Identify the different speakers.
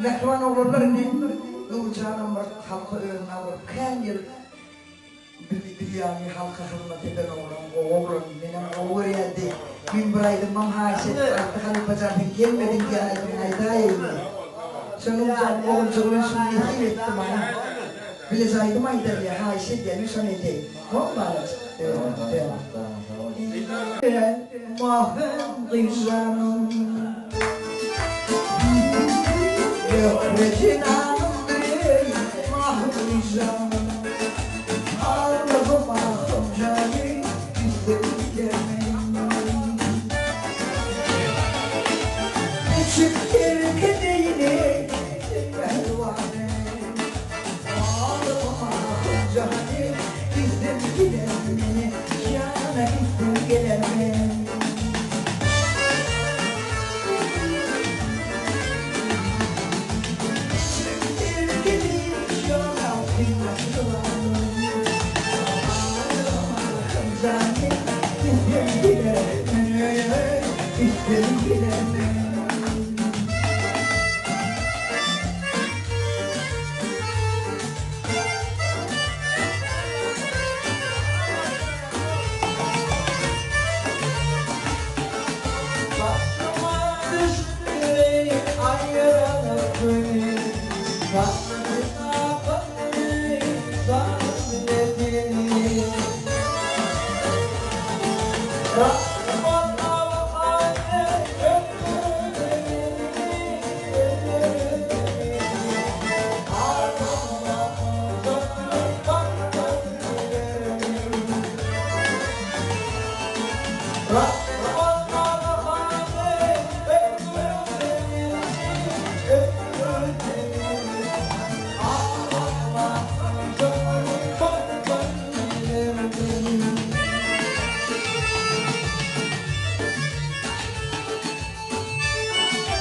Speaker 1: Nehrivan oğullarını Nurcan'ın halkı önüne vurup her yıl yani halka hürmet eden oğlum benim oğul geldi. Min buraydım mamhaşet artık hani pazardan gelmedin geldim aydayım. Sonunda oğulcuğun şunu iyi ettim bana. Bile zaydım ayda ya haşet gelmiş onu edeyim. Vallahi. Mahvem kızanım Yok reçin anım mahvem kızanım